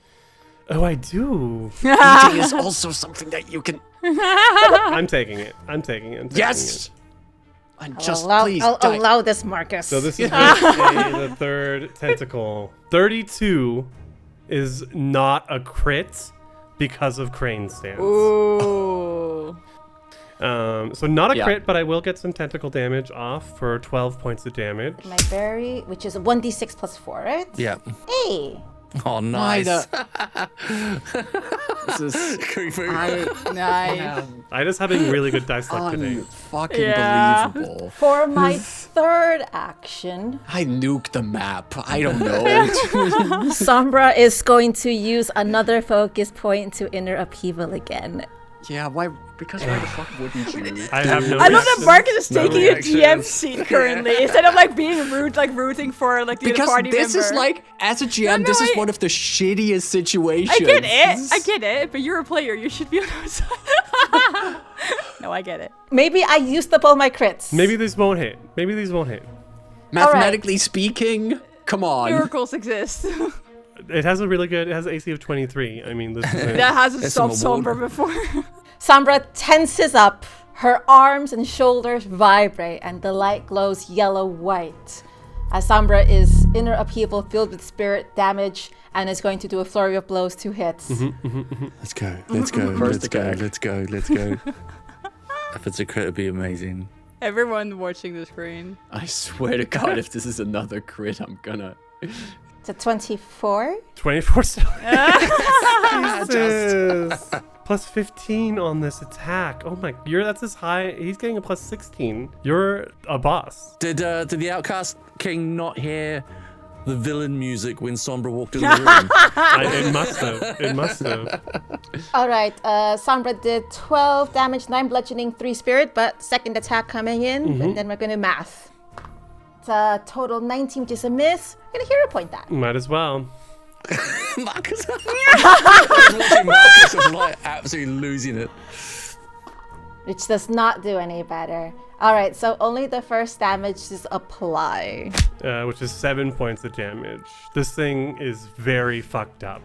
Oh, I do. Eating is also something that you can. I'm taking it. I'm taking it. Yes. And just I'll please I'll die. allow this, Marcus. So this is the 3rd tentacle. 32 is not a crit because of Crane Stance. Ooh. So not a Yeah. crit, but I will get some tentacle damage off for 12 points of damage. My berry, which is a 1d6 plus 4, right? Yeah. Hey. Oh, nice. This is Nice. I just having really good dice luck today. fucking Yeah. believable. For my third action, I nuked the map. I don't know. Sombra is going to use another focus point to inner upheaval again. Yeah, why? Because why the fuck wouldn't you? I have no I love that reactions. Marcus is No taking a GM reactions. seat currently instead of like being rude, like rooting for like the other Because party this member. is like, as a GM, No, this is I- one of the shittiest situations. I get it. I get it. But you're a player. You should be on our side. No, I get it. Maybe I used up all my crits. Maybe these won't hit. Maybe these won't hit. Mathematically speaking, come on. Miracles exist. It has a really good. It has an AC of 23. I mean, this is That hasn't That's stopped some Sombra award. before. Sombra tenses up. Her arms and shoulders vibrate, and the light glows yellow-white. As Sombra is inner upheaval filled with spirit damage and is going to do a flurry of blows, 2 hits. Let's go. Let's go. First Let's go. attack. Let's go. Let's go. If it's a crit, it'd be amazing. Everyone watching the screen. I swear to God, if this is another crit, I'm gonna. It's a 24. 24 still. Just. Jesus. Plus 15 on this attack. Oh my, that's as high. He's getting a plus 16. You're a boss. Did the Outcast King not hear the villain music when Sombra walked in the room. It must have. It must have. All right, Sombra did 12 damage, 9 bludgeoning, 3 spirit, but second attack coming in, and then we're going to math. It's a total 19, which is a miss. I'm going to hero point that. Might as well. Marcus. Marcus was like absolutely losing it. Which does not do any better. All right, so only the first damage is apply. Which is 7 points of damage. This thing is very fucked up.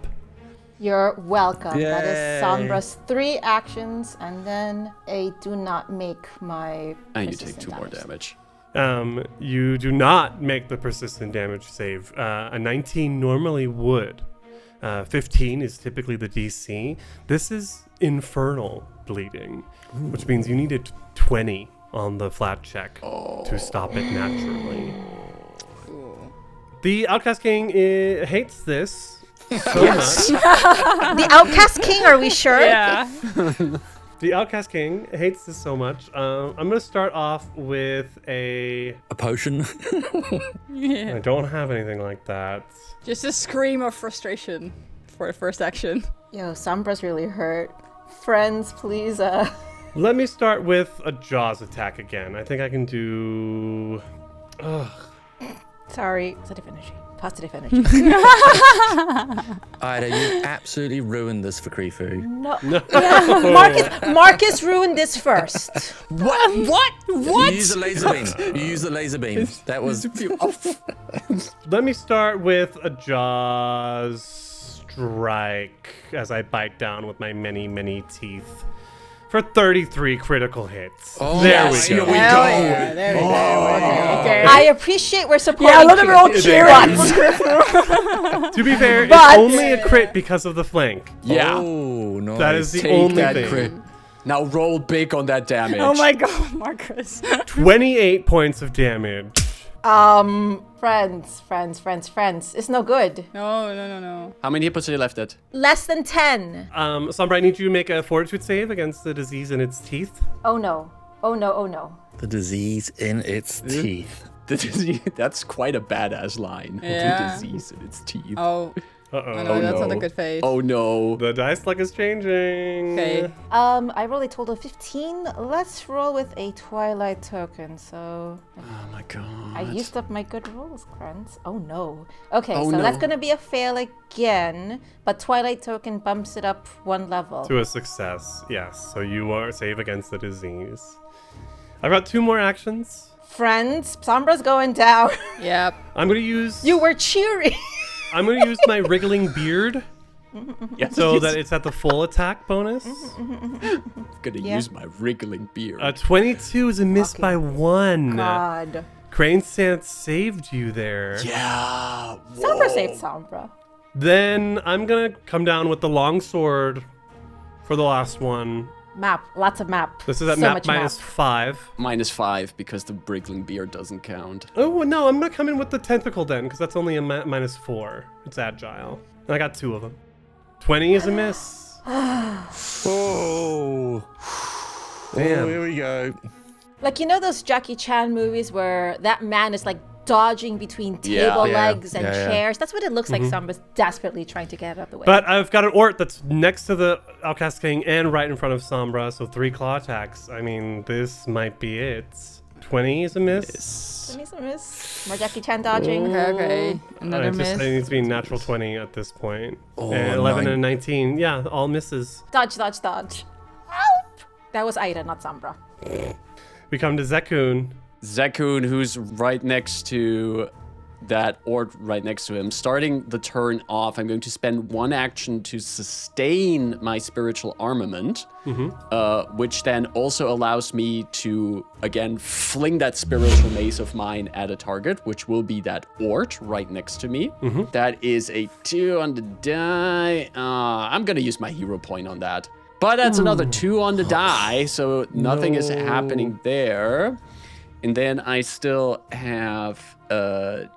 You're welcome. That Yay. is Sombra's 3 actions, and then I do not make my. And you take persistent 2 more damage. You do not make the persistent damage save. A 19 normally would. 15 is typically the DC. This is infernal bleeding, which means you needed 20 on the flat check to stop it naturally. The Outcast King hates this so much. The Outcast King, are we sure? Yeah. The Outcast King hates this so much. I'm going to start off with a potion. I don't have anything like that. Just a scream of frustration for a first action. Yo, Sombra's really hurt. Friends, please. Let me start with a Jaws attack again. I think I can do... Sorry. Positive energy. Positive energy. Ida, you absolutely ruined this for Krifu. No. Yeah, Marcus ruined this first. What? You use the laser beam. You use the laser beam. That was... Let me start with a Jaws strike as I bite down with my many, many teeth for 33 critical hits. Oh, there yes, we go. here we go. There we go. Okay. I appreciate we're supporting. Yeah, let them all you. cheer But- To be fair, But- it's only a crit because of the flank. Yeah. Oh, nice. That is the Take only that thing. crit. Now roll big on that damage. Oh my god, Marcus. 28 points of damage. Friends. It's no good. No. How many hit points are you left at? Less than 10. Sombra, I need you to make a fortitude save against the disease in its teeth. Oh no. The disease in its teeth. That's quite a badass line. Yeah. The disease in its teeth. Oh, Uh-oh. no, that's not a good fate. Oh no. The dice luck is changing. Okay. I rolled a total of 15. Let's roll with a Twilight token. So Oh my god. I used up my good rolls, friends. Oh no. Okay, Oh, so no. that's gonna be a fail again, but Twilight token bumps it up 1 level. To a success, yes. So you are safe against the disease. I've got 2 more actions. Friends, Sombra's going down. Yep. I'm going to use... You were cheering. I'm going to use my wriggling beard Yes, so that it's at the full attack bonus. I'm gonna Yeah. use my wriggling beard. 22 is a miss by 1. God. Crane Stance saved you there. yeah. Sombra saved Sombra. Then I'm going to come down with the long sword for the last one. Map. Lots of map. This is at so map much minus 5. -5 because the wriggling beard doesn't count. Oh, no, I'm going to come in with the tentacle then, because that's only a minus 4. It's agile. And I got 2 of them. 20 is a miss. Oh. Damn. Here we go. Like, you know those Jackie Chan movies where that man is like dodging between table Yeah. legs and Yeah. chairs? That's what it looks like. Sombra's desperately trying to get out of the way. But I've got an Ort that's next to the Outcast King and right in front of Sombra, so 3 claw attacks. I mean, this might be it. 20 is a miss. Give me some miss. More Jackie Chan dodging. Okay. Another It miss. needs to be natural 20 at this point. Oh, And 11 nine. and 19. Yeah, all misses. Dodge. Help! That was Ida, not Sombra. We come to Zekun. Zekun, who's right next to that orc right next to him. Starting the turn off, I'm going to spend 1 action to sustain my spiritual armament, which then also allows me to, again, fling that spiritual mace of mine at a target, which will be that orc right next to me. That is a 2 on the die. I'm going to use my hero point on that. But that's another 2 on the die, so nothing is happening there. And then I still have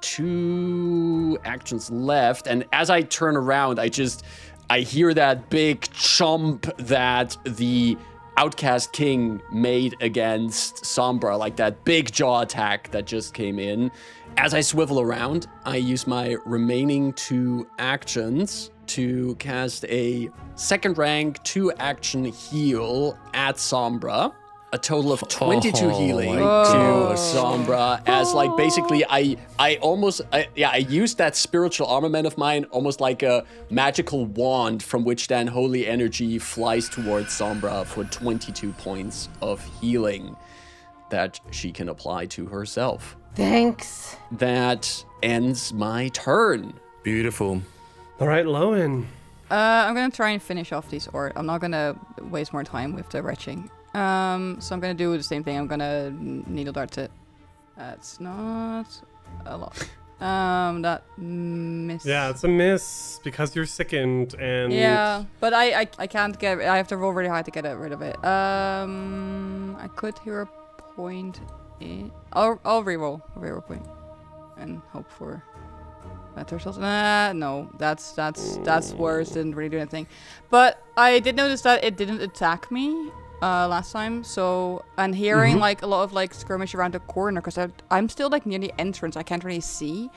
2 actions left. And as I turn around, I hear that big chomp that the Outcast King made against Sombra, like that big jaw attack that just came in. As I swivel around, I use my remaining 2 actions to cast a second rank 2 action heal at Sombra. A total of 22 healing to Sombra, as like basically I used that spiritual armament of mine almost like a magical wand from which then holy energy flies towards Sombra for 22 points of healing that she can apply to herself. Thanks. That ends my turn. Beautiful. All right, Lowen. I'm gonna try and finish off these ort. I'm not gonna waste more time with the retching. So I'm gonna do the same thing. I'm gonna needle dart it. That's not a lot. That miss. Yeah, it's a miss because you're sickened and... Yeah, but I can't get... I have to roll really hard to get rid of it. I could hero point it. I'll reroll a hero point and hope for better results. No, that's worse. Didn't really do anything. But I did notice that it didn't attack me last time. So, and hearing like a lot of like skirmish around the corner, because I'm still like near the entrance. I can't really see.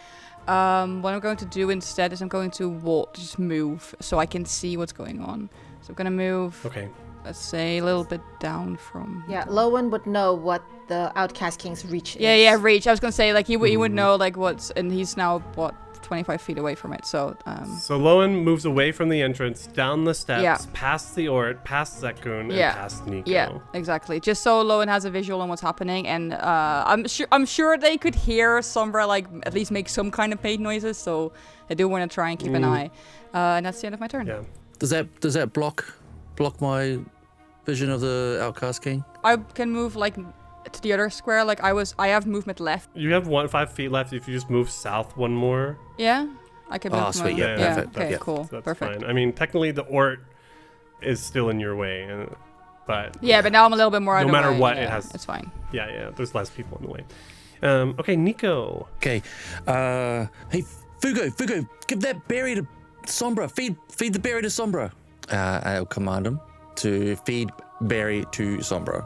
What I'm going to do instead is I'm going to walk, just move so I can see what's going on. So I'm gonna move. Okay. Let's say a little bit down from. Yeah, Lowen would know what the Outcast King's reach is. Yeah, reach. I was gonna say like he would know like what's, and he's now 25 feet away from it. So. So Lowen moves away from the entrance, down the steps, Yeah. past the Ort, past Zekun, and past Nico. Yeah, exactly. Just so Lowen has a visual on what's happening, and I'm sure they could hear Sombra like at least make some kind of pain noises. So I do want to try and keep an eye. And that's the end of my turn. Yeah. Does that block my vision of the Outcast King? I can move like to the other square. Like I have movement left. You have 5 feet left if you just move south one more. Yeah, I can move. Oh, sweet. Yeah, Yeah. perfect. Okay, Yeah. cool. So that's Perfect. fine. I mean, technically the Ort is still in your way, but Yeah, but now I'm a little bit more out no of the matter way. what, Yeah, it has. It's fine. Yeah, there's less people in the way. Okay, Nico. Okay. Hey, Fugo, give that berry to Sombra. Feed the berry to Sombra. I'll command him to feed berry to Sombra.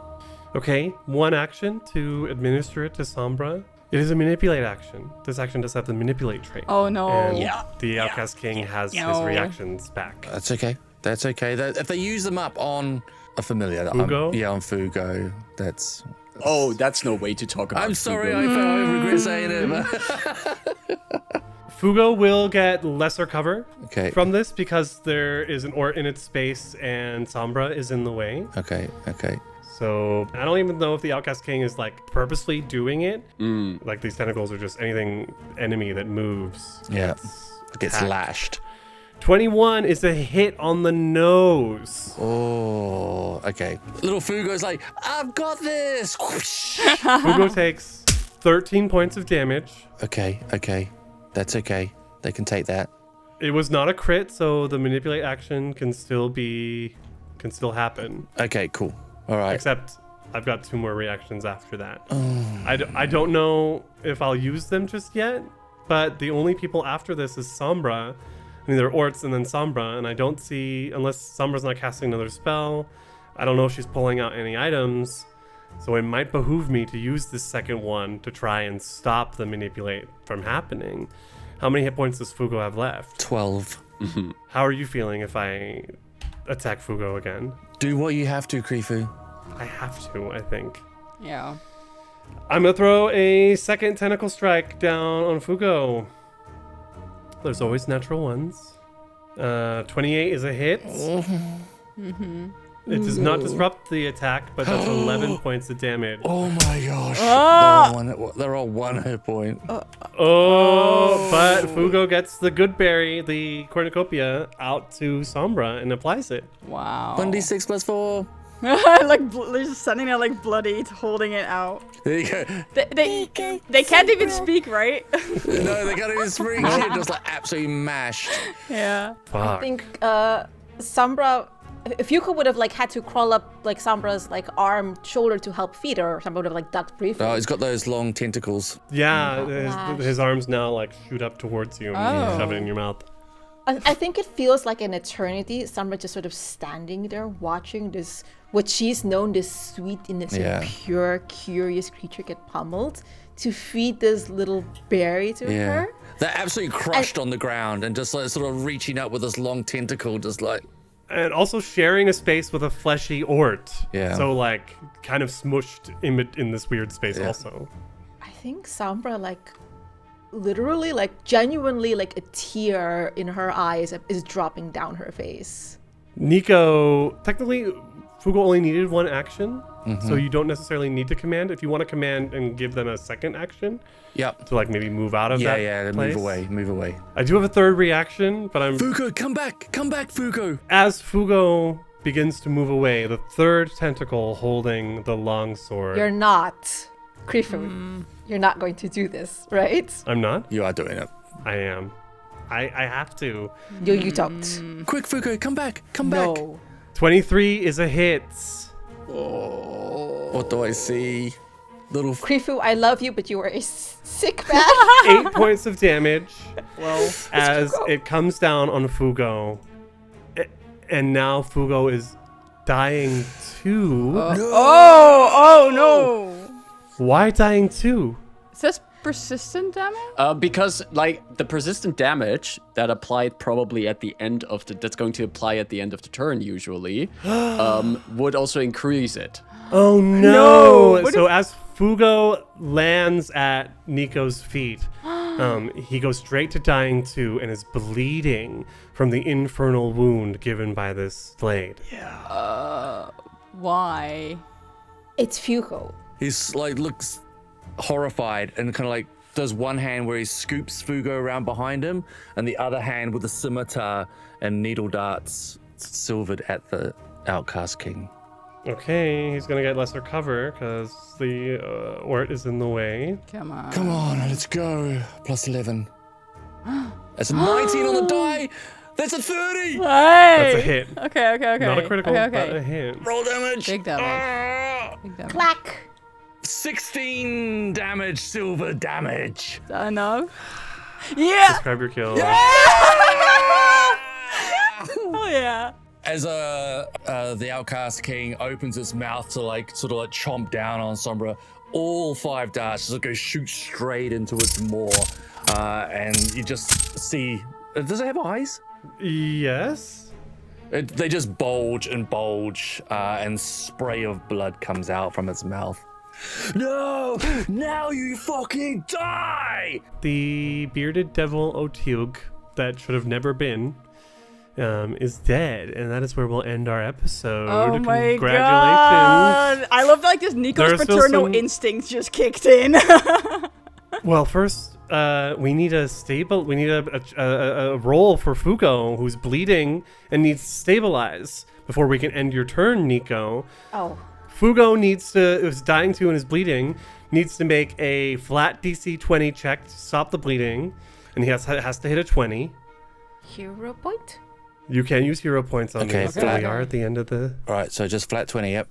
Okay, 1 action to administer it to Sombra. It is a manipulate action. This action does have the manipulate trait. Oh no. And the Outcast King has his No. reactions back. That's okay. If they use them up on a familiar, Fugo? on Fugo, that's... Oh, that's no way to talk about. I'm sorry, Fugo. I regret saying it. But... Fugo will get lesser cover Okay. from this because there is an Ort in its space and Sombra is in the way. Okay. So I don't even know if the Outcast King is like purposely doing it. Like these tentacles are just anything enemy that moves. Yeah. Gets attacked. lashed. 21 is a hit on the nose. Oh, okay. Little Fugo's like, I've got this. Whoosh. Fugo takes 13 points of damage. Okay. That's okay. They can take that. It was not a crit, so the manipulate action can still happen. Okay, cool. All right. Except I've got 2 more reactions after that. I don't know if I'll use them just yet, but the only people after this is Sombra. I mean, there are Orts and then Sombra, and I don't see, unless Sombra's not casting another spell, I don't know if she's pulling out any items, so it might behoove me to use this second one to try and stop the manipulate from happening. How many hit points does Fugo have left? 12. How are you feeling if I attack Fugo again? Do what you have to, Krifu. I have to, I think. Yeah. I'm gonna throw a second tentacle strike down on Fugo. There's always natural ones. 28 is a hit. It does not disrupt the attack, but that's 11 points of damage. Oh my gosh. They're all 1 hit point. But Fugo gets the good berry, the cornucopia, out to Sombra and applies it. Wow. 1d6 plus 4. Like they're just standing there like bloodied, holding it out. There you go. They can't even speak, right? No, they can't even speak. They're just like absolutely mashed. Yeah. Fuck. I think Sombra, if Yuko would have like had to crawl up like Sombra's like arm, shoulder to help feed her, or Sombra would have like ducked briefly. Oh, he's got those long tentacles. Yeah, Lashed. his arms now like shoot up towards you and shove it in your mouth. I think it feels like an eternity. Sombra just sort of standing there watching this, what she's known, this sweet, innocent, pure, curious creature get pummeled, to feed this little berry to her. They're absolutely crushed on the ground and just like sort of reaching up with this long tentacle, just like. And also sharing a space with a fleshy Ort. Yeah. So like kind of smushed in this weird space also. I think Sombra, like, literally, like, genuinely, like, a tear in her eyes is dropping down her face. Nico, technically, Fugo only needed one action, so you don't necessarily need to command. If you want to command and give them a second action, to like maybe move out of that place. move away. I do have a third reaction, but I'm... Fugo, come back, Fugo. As Fugo begins to move away, the third tentacle holding the longsword... You're not, Krifu. You're not going to do this, right? I'm not? You are doing it. I am. I have to. You don't. Quick, Fugo, come back, come back. No. 23 is a hit. Oh, what do I see? Little Krifu, I love you, but you are a sick man. 8 points of damage. Well, as it comes down on Fugo, and now Fugo is dying too. Oh no! Why dying too? It says persistent damage? Because like the persistent damage that applied probably at the end of that's going to apply at the end of the turn usually, would also increase it. Oh no! So as Fugo lands at Nico's feet, he goes straight to dying too and is bleeding from the infernal wound given by this blade. Why? It's Fugo. He's like looks horrified and kind of like does one hand where he scoops Fugo around behind him, and the other hand with the scimitar and needle darts silvered at the Outcast King. Okay, he's gonna get lesser cover because the Ort is in the way. Come on. Come on, let's go. Plus 11. That's a 19 on the die. That's a 30. That's a hit. Okay. Not a critical, okay. but a hit. Roll damage. Big damage. Big damage. Clack. 16 damage, silver damage. Is that enough? Yeah! Describe your kill. Oh yeah. As the Outcast King opens its mouth to like sort of like chomp down on Sombra, all 5 darts just go shoot straight into its maw, and you just see. Does it have eyes? Yes. They just bulge, and spray of blood comes out from its mouth. No! Now you fucking die! The bearded devil Otiug that should have never been is dead, and that is where we'll end our episode. Oh my Congratulations. god! I love like this Nico's There's still paternal some- instincts just kicked in. Well, first, we need a roll for Fugo, who's bleeding and needs to stabilize before we can end your turn, Nico. Oh. Fugo is dying too and is bleeding, needs to make a flat DC 20 check to stop the bleeding, and he has to hit a 20. Hero point? You can use hero points on Okay, these. So flat. we are at the end of the... All right, so just flat 20, yep.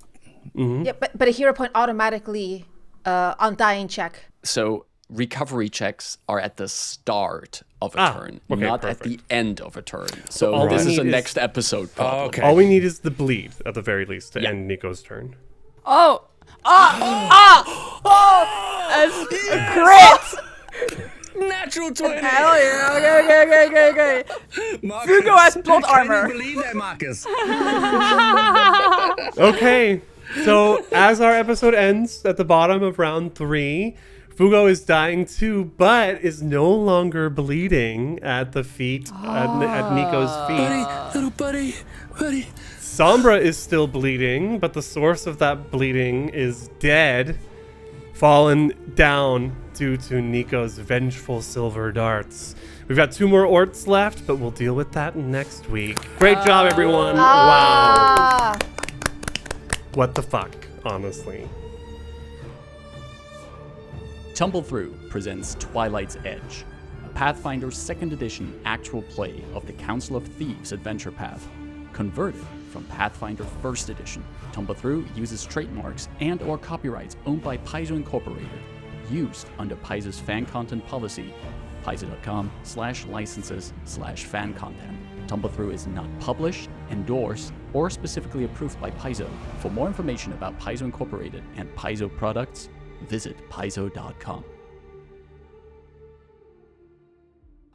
Yeah, but a hero point automatically on dying check. So recovery checks are at the start of a turn, okay, not perfect. at the end of a turn. So all this we is a need is- next episode problem. okay. All we need is the bleed, at the very least, to end Nico's turn. As a crit! Natural 20! Hell yeah, okay. Marcus, Fugo has plot can armor. you believe that, Marcus? Okay, so as our episode ends at the bottom of round 3, Fugo is dying too, but is no longer bleeding at the feet, at Nico's feet. Little buddy. Sombra is still bleeding, but the source of that bleeding is dead, fallen down due to Nico's vengeful silver darts. We've got 2 more Orts left, but we'll deal with that next week. Great job, everyone. Wow. What the fuck, honestly. Tumble Through presents Twilight's Edge, a Pathfinder 2nd Edition actual play of the Council of Thieves adventure path, converted from Pathfinder 1st Edition. Tumble Through uses trademarks and/or copyrights owned by Paizo Incorporated, used under Paizo's fan content policy, paizo.com/licenses/fan content. Tumble Through is not published, endorsed, or specifically approved by Paizo. For more information about Paizo Incorporated and Paizo products, visit paizo.com.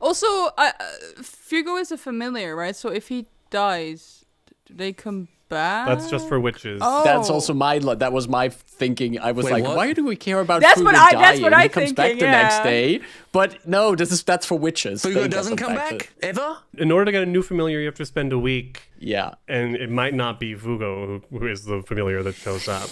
Also, Fugo is a familiar, right? So if he dies, do they come back? That's just for witches. Oh. That's also that was my thinking. I was Wait, like, what? why do we care about That's Fugo what I- dying? that's what He I comes back thinking, the next yeah. day. But no, that's for witches. They Fugo get doesn't them come to- back ever. In order to get a new familiar, you have to spend a week, Yeah. and it might not be Fugo who is the familiar that shows up.